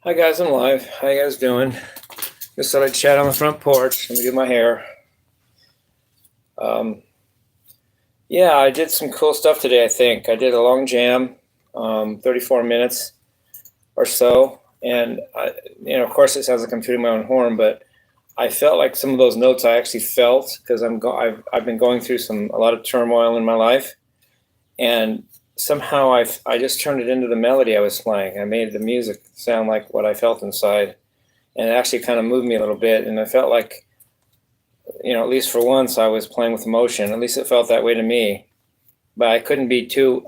Hi guys, I'm live. How you guys doing? Just thought I'd chat on the front porch. Let me do my hair. Yeah, I did some cool stuff today, I think. I did a long jam, 34 minutes or so. And, of course it sounds like I'm tooting my own horn, but I felt like some of those notes I actually felt because I've been going through a lot of turmoil in my life. And somehow I just turned it into the melody I was playing. I made the music sound like what I felt inside. And it actually kind of moved me a little bit. And I felt like, at least for once I was playing with emotion. At least it felt that way to me. But I couldn't be too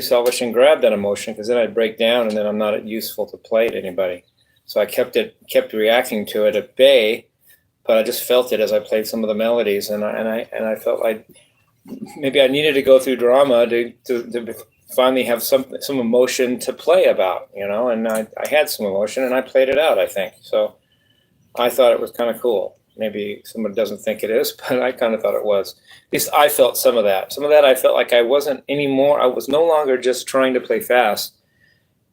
selfish and grab that emotion because then I'd break down and then I'm not useful to play to anybody. So I kept reacting to it at bay, but I just felt it as I played some of the melodies. And I felt like maybe I needed to go through drama to finally have some emotion to play about, and I had some emotion and I played it out, I think. So I thought it was kind of cool. Maybe someone doesn't think it is, but I kind of thought it was. At least I felt some of that. Some of that I felt like I wasn't anymore. I was no longer just trying to play fast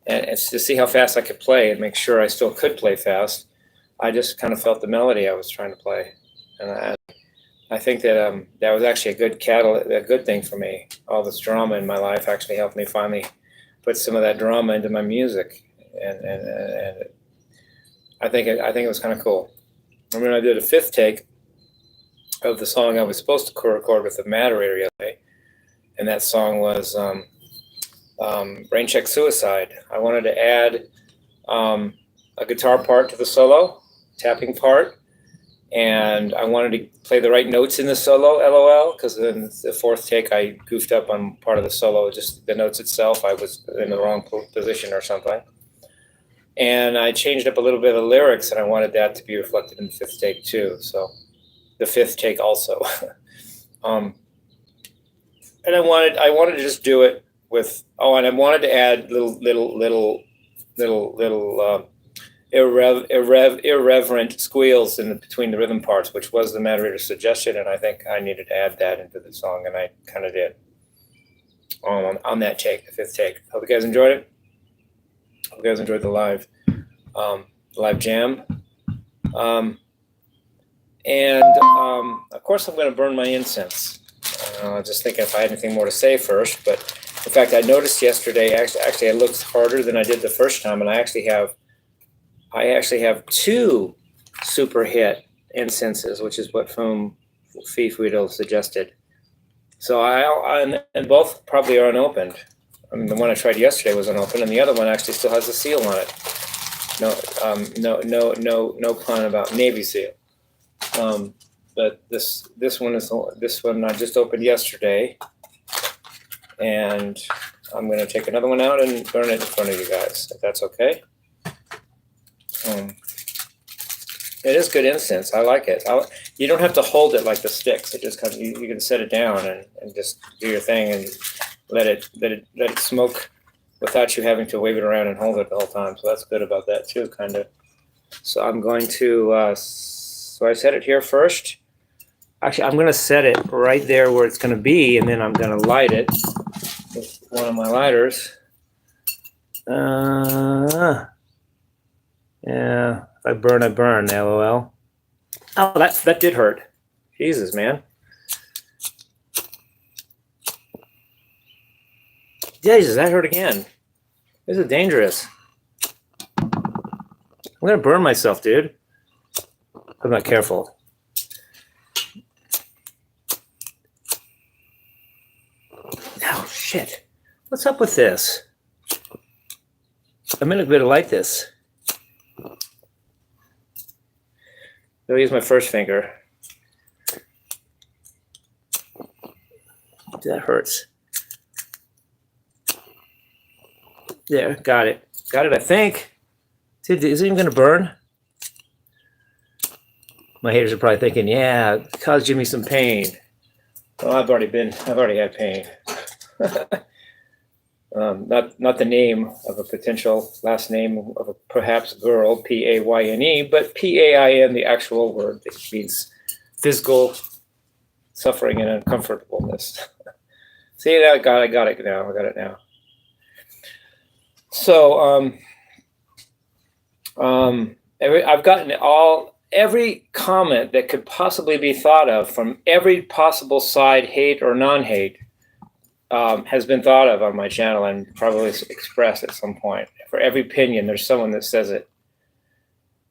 and it's to see how fast I could play and make sure I still could play fast. I just kind of felt the melody I was trying to play. And I think that that was actually a good thing for me. All this drama in my life actually helped me finally put some of that drama into my music, and I think it was kind of cool. I mean, I did a fifth take of the song I was supposed to record with the moderator yesterday, and that song was Rain Check Suicide. I wanted to add a guitar part to the solo, tapping part. And I wanted to play the right notes in the solo, LOL, because in the fourth take I goofed up on part of the solo, just the notes itself. I was in the wrong position or something. And I changed up a little bit of the lyrics, and I wanted that to be reflected in the fifth take too. So the fifth take also. And I wanted to just do it with, and I wanted to add little irreverent squeals in between the rhythm parts, which was the moderator's suggestion, and I think I needed to add that into the song, and I kind of did on that take, the fifth take. Hope you guys enjoyed it. Hope you guys enjoyed the live jam. Of course, I'm going to burn my incense. I was just thinking if I had anything more to say first, but in fact, I noticed yesterday, actually I looked harder than I did the first time, and I actually have two super hit incenses, which is what Fee Friedel suggested. So and both probably are unopened. I mean, the one I tried yesterday was unopened, and the other one actually still has a seal on it. No pun about Navy seal. But this one I just opened yesterday, and I'm going to take another one out and burn it in front of you guys, if that's okay. It is good incense. I like it. You don't have to hold it like the sticks. It just you can set it down and just do your thing and let it smoke without you having to wave it around and hold it the whole time. So that's good about that too, kind of. So I'm going to. So I set it here first. Actually, I'm going to set it right there where it's going to be, and then I'm going to light it with one of my lighters. Yeah, if I burn, I burn, LOL. Oh, that did hurt. Jesus, man. Jesus, that hurt again. This is dangerous. I'm going to burn myself, dude. I'm not careful. Oh, shit. What's up with this? I'm going to light this. I'll use my first finger. That hurts. There, got it. Got it, I think. Is it even going to burn? My haters are probably thinking, yeah, it caused Jimmie some pain. Well, I've already had pain. Not the name of a potential last name of a perhaps girl, P-A-Y-N-E, but P-A-I-N, the actual word that means physical suffering and uncomfortableness. See, I got it now. So I've gotten every comment that could possibly be thought of from every possible side, hate or non-hate, has been thought of on my channel and probably expressed at some point. For every opinion, there's someone that says it.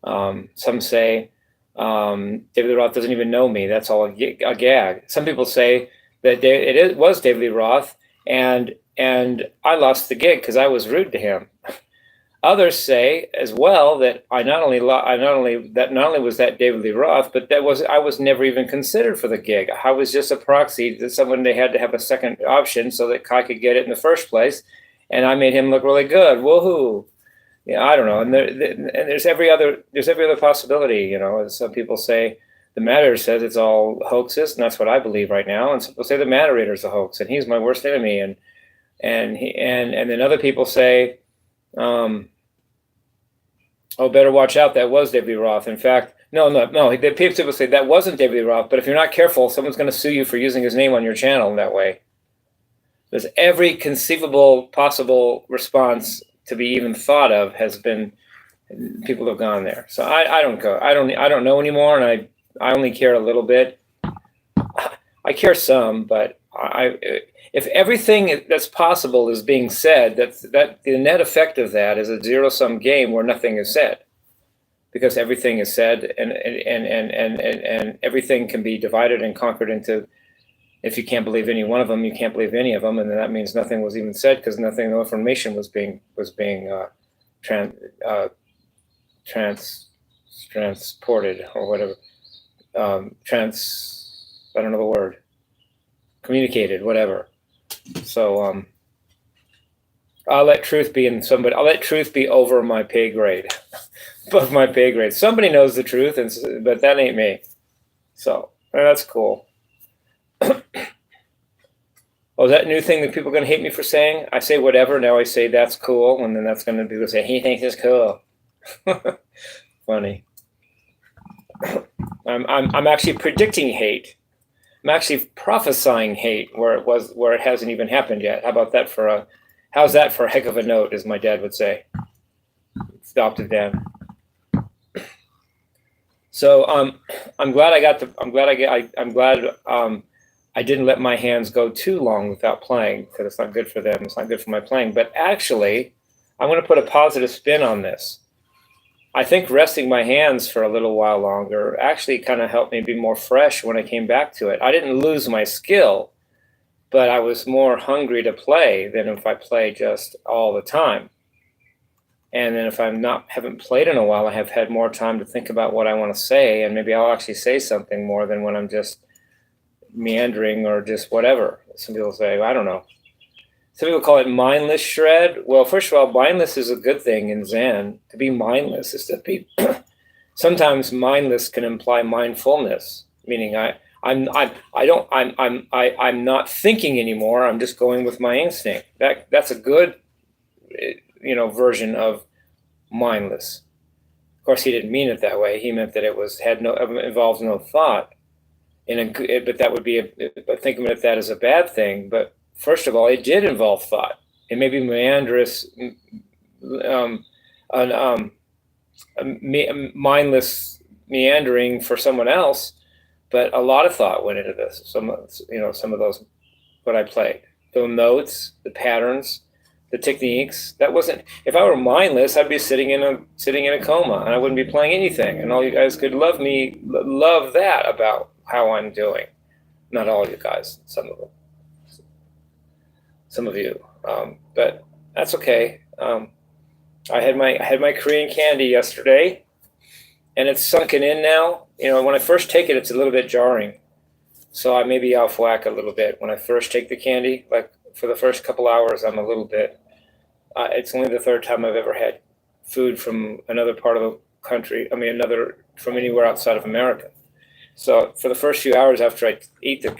Some say David Lee Roth doesn't even know me. That's all a gag. Some people say that it was David Lee Roth, and I lost the gig because I was rude to him. Others say as well that not only was that David Lee Roth, but I was never even considered for the gig. I was just a proxy that someone they had to have a second option so that Kai could get it in the first place, and I made him look really good. Woohoo! Yeah, I don't know. And there's every other possibility. You know, as some people say, the Matter says it's all hoaxes, and that's what I believe right now. And some people say the Matterator's a hoax, and he's my worst enemy. And then other people say, oh, better watch out. That was David Lee Roth. In fact, no. The people say that wasn't David Lee Roth, but if you're not careful, someone's going to sue you for using his name on your channel in that way. There's every conceivable possible response to be even thought of has been, people have gone there. So I don't go. I don't know anymore, and I only care a little bit. I care some, but if everything that's possible is being said, that the net effect of that is a zero-sum game where nothing is said, because everything is said, and everything can be divided and conquered into. If you can't believe any one of them, you can't believe any of them, and then that means nothing was even said because no information was being transported or whatever. I don't know the word. Communicated, whatever. So I'll let truth be I'll let truth be over my pay grade, above my pay grade. Somebody knows the truth, but that ain't me. So that's cool. Oh, is that a new thing that people are going to hate me for saying? I say whatever, now I say that's cool, and then that's going to be people say, he thinks it's cool. Funny. I'm actually predicting hate. I'm actually prophesying hate where it hasn't even happened yet. How's that for a heck of a note, as my dad would say. Adopted dad. So I'm glad I didn't let my hands go too long without playing, because it's not good for them. It's not good for my playing. But actually, I'm going to put a positive spin on this. I think resting my hands for a little while longer actually kind of helped me be more fresh when I came back to it. I didn't lose my skill, but I was more hungry to play than if I play just all the time. And then if haven't played in a while, I have had more time to think about what I want to say, and maybe I'll actually say something more than when I'm just meandering or just whatever. Some people say, I don't know. Some people call it mindless shred. Well, first of all, mindless is a good thing in Zen. To be mindless is to be. Sometimes mindless can imply mindfulness, meaning I'm not thinking anymore. I'm just going with my instinct. That's a good, version of mindless. Of course, he didn't mean it that way. He meant that it involves no thought. But that would be but think of it that as a bad thing. But first of all, it did involve thought. It may be meandrous, mindless meandering for someone else, but a lot of thought went into this. Some of those, what I played, the notes, the patterns, the techniques. That wasn't. If I were mindless, I'd be sitting in a coma, and I wouldn't be playing anything. And all you guys could love that about how I'm doing. Not all you guys, some of you, but that's okay. I had my Korean candy yesterday, and it's sunken in now. When I first take it, it's a little bit jarring, so I may be off whack a little bit when I first take the candy. Like for the first couple hours, I'm a little bit. It's only the third time I've ever had food from another part of the country. From anywhere outside of America. So for the first few hours after I eat the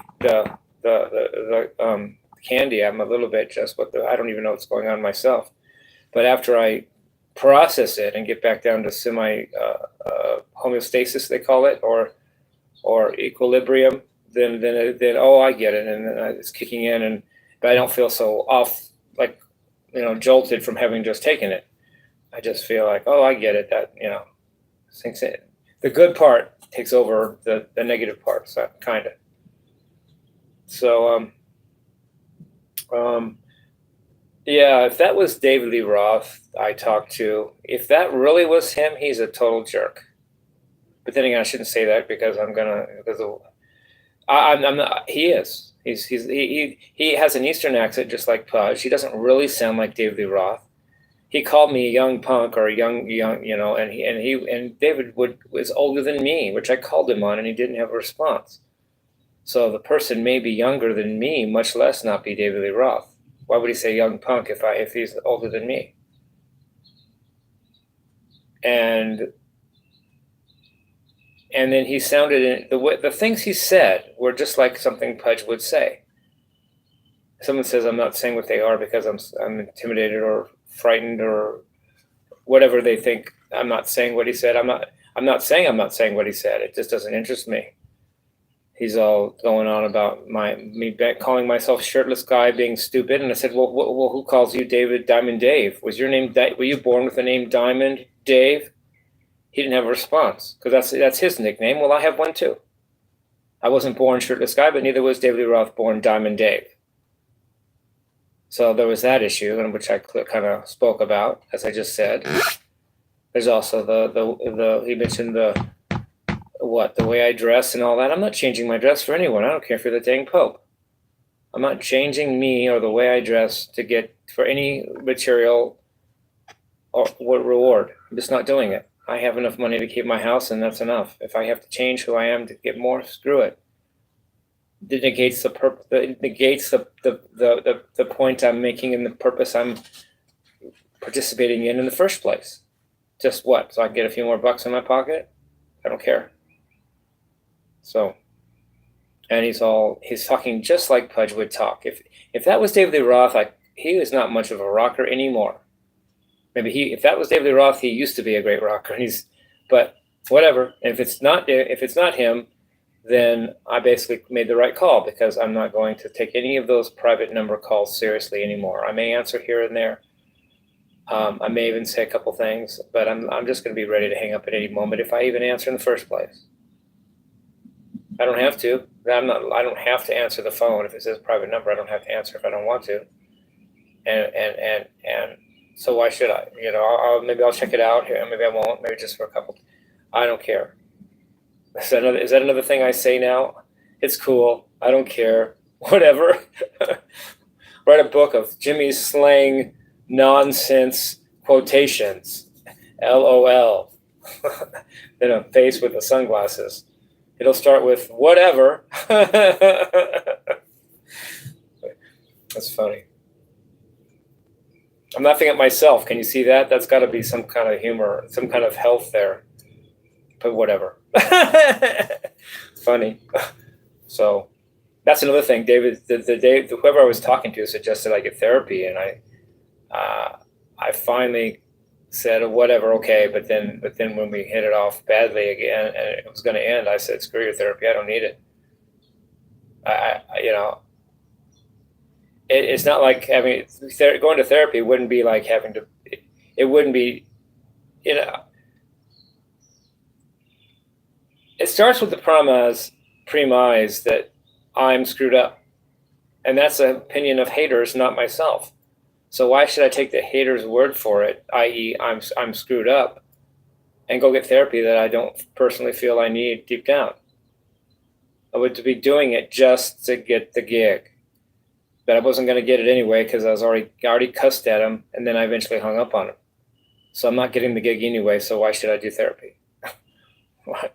candy, I'm a little bit I don't even know what's going on myself. But after I process it and get back down to semi homeostasis, they call it, or equilibrium, then I get it, and then it's kicking in, but I don't feel so off, like jolted from having just taken it. I just feel like, oh, I get it. That, sinks in. The good part takes over the negative part, so kind of. So, yeah, if that was David Lee Roth I talked to, if that really was him, he's a total jerk. But then again, I shouldn't say that because I'm not. He is. He has an Eastern accent just like Pudge. He doesn't really sound like David Lee Roth. He called me a young punk or a young, and David was older than me, which I called him on, and he didn't have a response. So the person may be younger than me, much less not be David Lee Roth. Why would he say young punk if he's older than me? And then he sounded the things he said were just like something Pudge would say. Someone says I'm not saying what they are because I'm intimidated or frightened or whatever they think. I'm not saying what he said. I'm not saying what he said. It just doesn't interest me. He's all going on about me calling myself Shirtless Guy being stupid, and I said, well, who calls you Diamond Dave? Was your name? Were you born with the name Diamond Dave? He didn't have a response because that's his nickname. Well, I have one too. I wasn't born Shirtless Guy, but neither was David Lee Roth born Diamond Dave. So there was that issue, in which I kind of spoke about, as I just said. There's also he mentioned the way I dress and all that. I'm not changing my dress for anyone. I don't care if you're the dang Pope. I'm not changing me or the way I dress to get for any material or reward. I'm just not doing it. I have enough money to keep my house, and that's enough. If I have to change who I am to get more, screw it. It negates the point I'm making and the purpose I'm participating in the first place. Just what? So I can get a few more bucks in my pocket? I don't care. So, and he's talking just like Pudge would talk. If that was David Lee Roth, he is not much of a rocker anymore. Maybe if that was David Lee Roth, he used to be a great rocker. But whatever. And if it's not him, then I basically made the right call because I'm not going to take any of those private number calls seriously anymore. I may answer here and there. I may even say a couple things, but I'm just going to be ready to hang up at any moment if I even answer in the first place. I don't have to. I don't have to answer the phone if it says private number. I don't have to answer if I don't want to. And so why should I? Maybe I'll check it out here. Maybe I won't. Maybe just for a couple. I don't care. Is that another thing I say now? It's cool. I don't care. Whatever. Write a book of Jimmie's slang nonsense quotations. LOL. Then a face with the sunglasses. It'll start with whatever. That's funny. I'm laughing at myself. Can you see that? That's got to be some kind of humor, some kind of health there. But whatever. Funny. So that's another thing. David, whoever I was talking to suggested I get therapy, and I finally said whatever, okay. But then when we hit it off badly again, and it was going to end, I said, screw your therapy. I don't need it. It's not like going to therapy wouldn't be like having to. It wouldn't be, It starts with the premise that I'm screwed up, and that's an opinion of haters, not myself. So why should I take the hater's word for it, i.e., I'm screwed up, and go get therapy that I don't personally feel I need deep down? I would be doing it just to get the gig, but I wasn't going to get it anyway because I was already cussed at him, and then I eventually hung up on him. So I'm not getting the gig anyway. So why should I do therapy? What?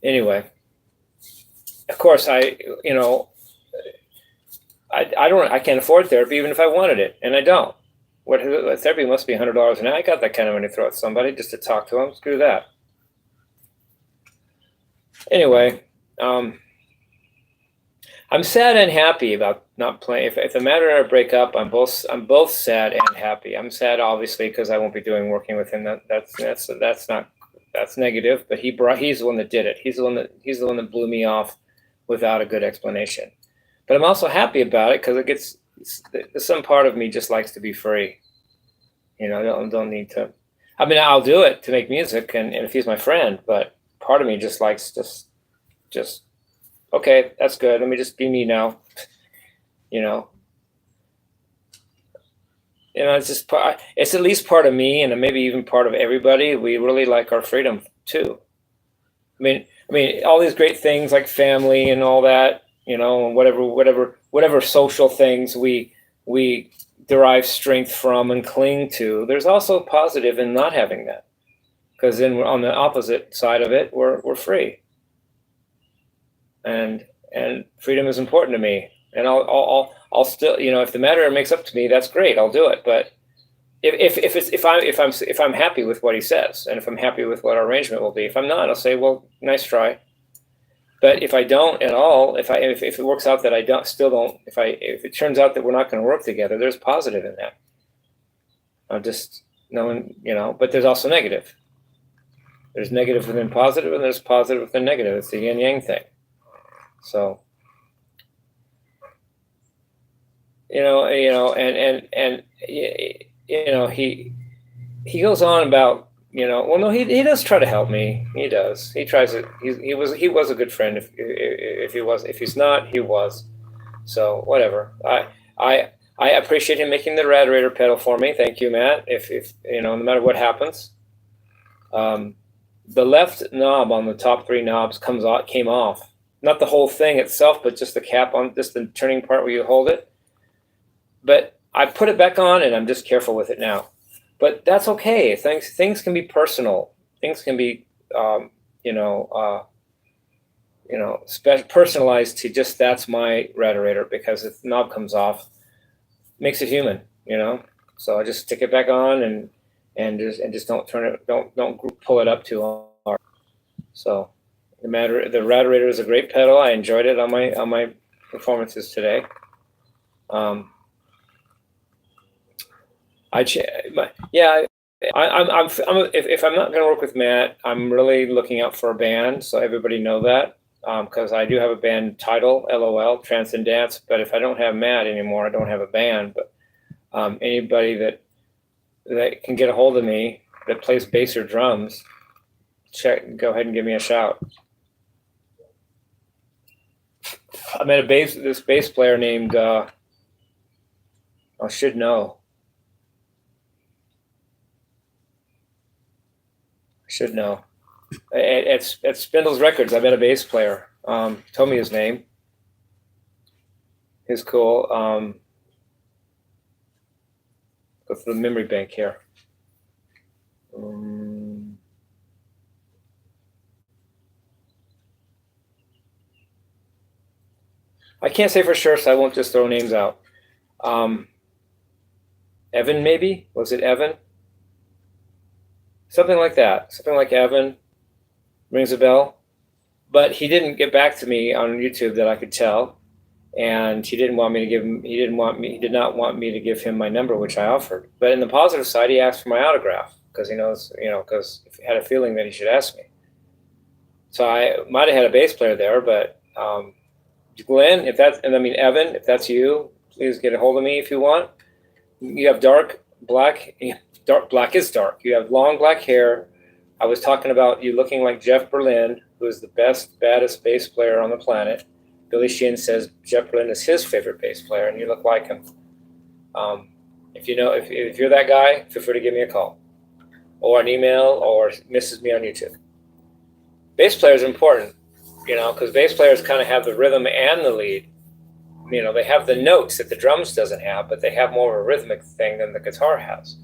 Anyway, of course, I can't afford therapy even if I wanted it, and I don't. Therapy must be $100 an hour. I got that kind of money to throw at somebody just to talk to them. Screw that. Anyway, I'm sad and happy about not playing. If the matter and I break up, I'm both sad and happy. I'm sad obviously because I won't be working with him. That's negative, but he's the one that did it. He's the one that blew me off without a good explanation. But I'm also happy about it because there's some part of me just likes to be free. Don't need to. I mean, I'll do it to make music, and if he's my friend, but part of me just likes just okay, that's good. Let me just be me now. It's just it's at least part of me, and maybe even part of everybody. We really like our freedom too. I mean, all these great things like family and all that, and whatever social things we derive strength from and cling to. There's also positive in not having that, because then we're on the opposite side of it. We're free, and freedom is important to me. And I'll still, if the matter makes up to me, that's great. I'll do it. But if I'm happy with what he says, and if I'm happy with what our arrangement will be, if I'm not, I'll say, well, nice try. But if I don't at all, if it works out that I don't, if it turns out that we're not going to work together, there's positive in that. I'm just knowing, but there's also negative. There's negative within positive, and there's positive within negative. It's the yin yang thing. So, he goes on about, well, no, he does try to help me. He does. He tries it. He was a good friend. If he's not, he was. So whatever. I appreciate him making the radiator pedal for me. Thank you, Matt. If no matter what happens, the left knob on the top three knobs came off. Not the whole thing itself, but just the cap on, just the turning part where you hold it. But I put it back on, and I'm just careful with it now. But that's okay. Things can be personal. Things can be, personalized to just that's my radiator, because if the knob comes off, it makes it human. So I just stick it back on and just don't turn it, don't pull it up too hard. So the radiator is a great pedal. I enjoyed it on my performances today. If I'm not going to work with Matt, I'm really looking out for a band, so everybody know that, because I do have a band title, LOL, Transcendence. But if I don't have Matt anymore, I don't have a band. But anybody that can get a hold of me that plays bass or drums, go ahead and give me a shout. I met this bass player named I should know. At Spindle's Records, I met a bass player. Told me his name. He's cool. Go through the memory bank here. I can't say for sure, so I won't just throw names out. Evan, maybe? Was it Evan? Something like that. Something like Evan rings a bell. But he didn't get back to me on YouTube that I could tell, and he did not want me to give him my number, which I offered. But in the positive side, he asked for my autograph because he knows, because he had a feeling that he should ask me. So I might have had a bass player there, but Glenn, Evan, if that's you, please get a hold of me if you want. You have black is dark. You have long black hair. I was talking about you looking like Jeff Berlin, who is the baddest bass player on the planet. Billy Sheehan says Jeff Berlin is his favorite bass player, and you look like him. If you're that guy, feel free to give me a call, or an email, or message me on YouTube. Bass player is important, because bass players kind of have the rhythm and the lead. They have the notes that the drums doesn't have, but they have more of a rhythmic thing than the guitar has.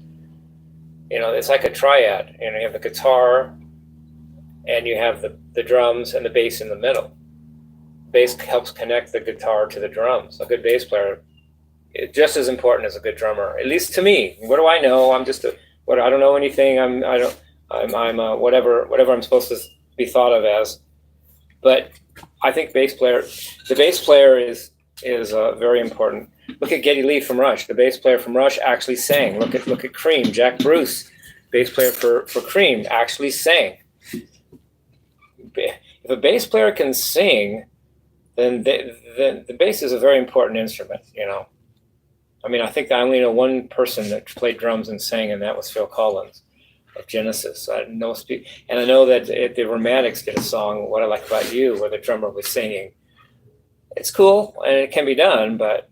It's like a triad. You have the guitar, and you have the drums and the bass in the middle. Bass helps connect the guitar to the drums. A good bass player is just as important as a good drummer, at least to me. What do I know? I'm just I don't know anything. I'm whatever I'm supposed to be thought of as. But I think the bass player is very important. Look at Geddy Lee from Rush. The bass player from Rush actually sang. Look at Cream. Jack Bruce, bass player for Cream, actually sang. If a bass player can sing, then the bass is a very important instrument. I mean, I think I only know one person that played drums and sang, and that was Phil Collins of Genesis. I know, and I know that the Romantics did a song, "What I Like About You," where the drummer was singing. It's cool, and it can be done, but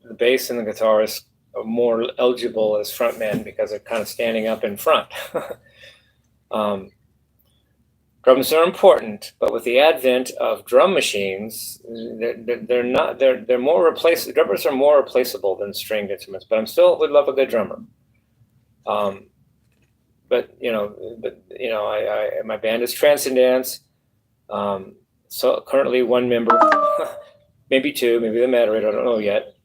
the bass and the guitarist are more eligible as frontmen because they're kind of standing up in front. Drums are important, but with the advent of drum machines, they're not. They're more replaceable. Drummers are more replaceable than stringed instruments. But I'm still would love a good drummer. But my band is Transcendence. So currently one member, maybe two, maybe the moderator. I don't know yet.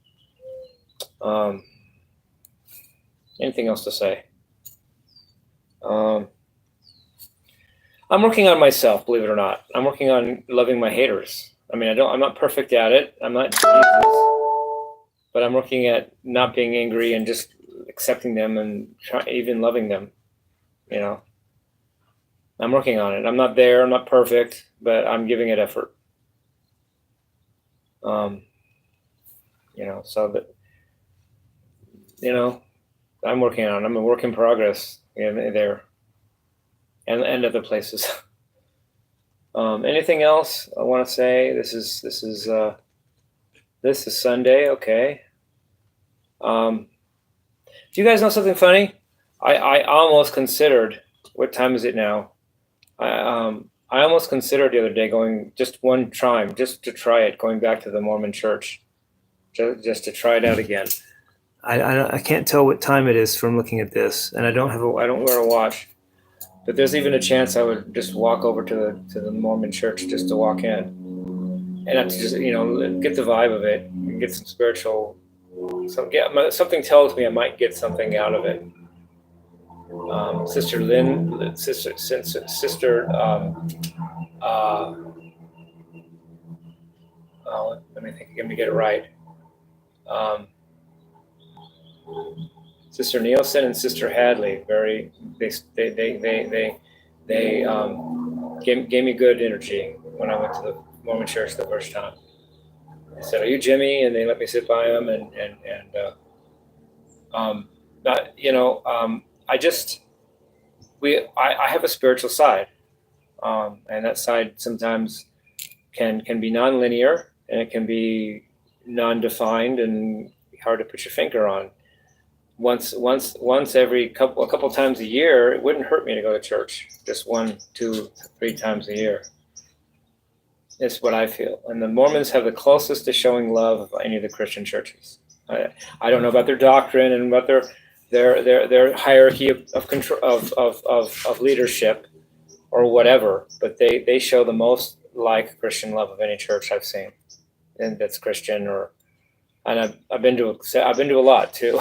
Anything else to say? I'm working on myself, believe it or not. I'm working on loving my haters. I mean, I'm not perfect at it. I'm not Jesus, but I'm working at not being angry and just accepting them and even loving them. You know, I'm working on it. I'm not there. I'm not perfect, but I'm giving it effort. So that, I'm working on it. I'm a work in progress there. And other places. Anything else I want to say? This is Sunday. Okay. Do you guys know something funny? I almost considered. What time is it now? I almost considered the other day going just one time, just to try it, going back to the Mormon church, just to try it out again. I can't tell what time it is from looking at this, and I don't wear a watch. But there's even a chance I would just walk over to the Mormon church just to walk in, and to just get the vibe of it, and get some spiritual. Something tells me I might get something out of it. Sister Lynn, sister. Let me think. Let me get it right. Sister Nielsen and Sister Hadley, they gave me good energy when I went to the Mormon church the first time. They said, "Are you Jimmie?" And they let me sit by them, I have a spiritual side, and that side sometimes can be nonlinear, and it can be non-defined and hard to put your finger on. Once every a couple times a year, it wouldn't hurt me to go to church. Just 1, 2, 3 times a year. It's what I feel. And the Mormons have the closest to showing love of any of the Christian churches. I don't know about their doctrine and about their hierarchy of control of leadership or whatever, but they show the most like Christian love of any church I've seen, and that's Christian. And I've been to a lot too.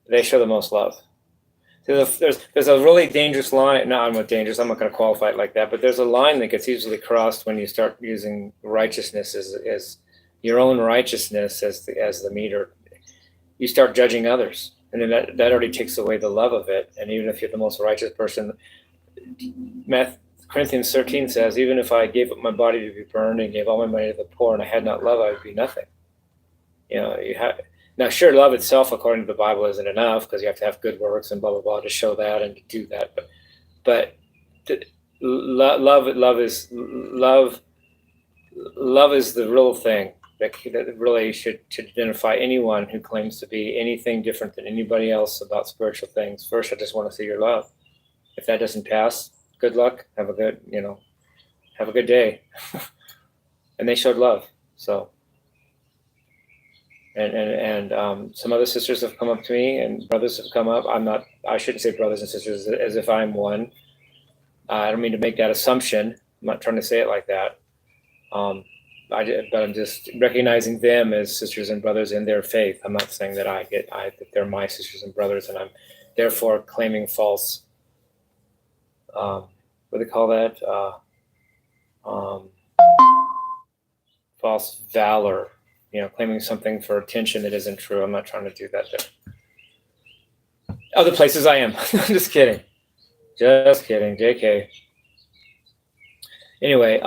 They show the most love. There's a really dangerous line. No, I'm not dangerous. I'm not going to qualify it like that. But there's a line that gets easily crossed when you start using righteousness as your own righteousness as the meter. You start judging others, and then that already takes away the love of it. And even if you're the most righteous person, Corinthians 13 says, even if I gave up my body to be burned and gave all my money to the poor, and I had not love, I would be nothing. Now, sure, love itself, according to the Bible, isn't enough because you have to have good works and blah blah blah to show that and to do that. But love is the real thing that really should identify anyone who claims to be anything different than anybody else about spiritual things. First, I just want to see your love. If that doesn't pass, good luck. Have a good day. And they showed love. So. And some other sisters have come up to me, and brothers have come up. I shouldn't say brothers and sisters as if I'm one. I don't mean to make that assumption. I'm not trying to say it like that. But I'm just recognizing them as sisters and brothers in their faith. I'm not saying that that they're my sisters and brothers, and I'm therefore claiming false. What do they call that? False valor. Claiming something for attention that isn't true. I'm not trying to do that there. Other places I am. Just kidding. JK. Anyway,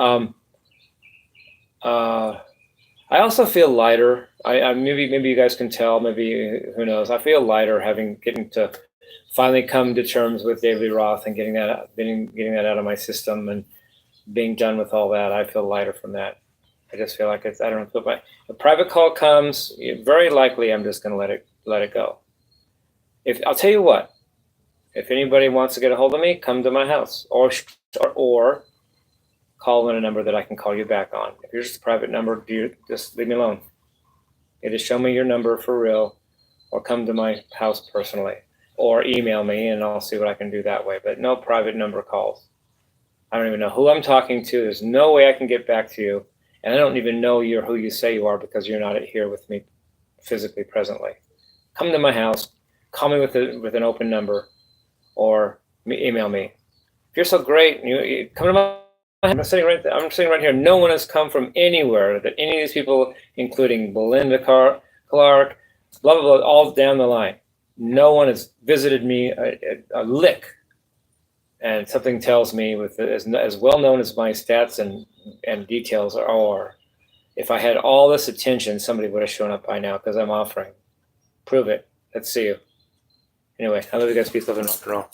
I also feel lighter. I maybe you guys can tell. Maybe who knows? I feel lighter getting to finally come to terms with David Roth and getting that out of my system and being done with all that. I feel lighter from that. I just feel like it's, I don't know, if a private call comes, very likely I'm just going to let it go. If I'll tell you what, if anybody wants to get a hold of me, come to my house or call in a number that I can call you back on. If you're just a private number, just leave me alone. You just show me your number for real, or come to my house personally, or email me and I'll see what I can do that way. But no private number calls. I don't even know who I'm talking to. There's no way I can get back to you. And I don't even know who you say you are because you're not here with me physically presently. Come to my house, call me with an open number, or email me. If you're so great, you come to my. I'm sitting right here. No one has come from anywhere that any of these people, including Belinda Clark, blah blah blah, all down the line. No one has visited me a lick. And something tells me, with as well known as my stats and details are, if I had all this attention, somebody would have shown up by now because I'm offering. Prove it. Let's see you. Anyway, I love you guys. Peace, love, and rock and roll.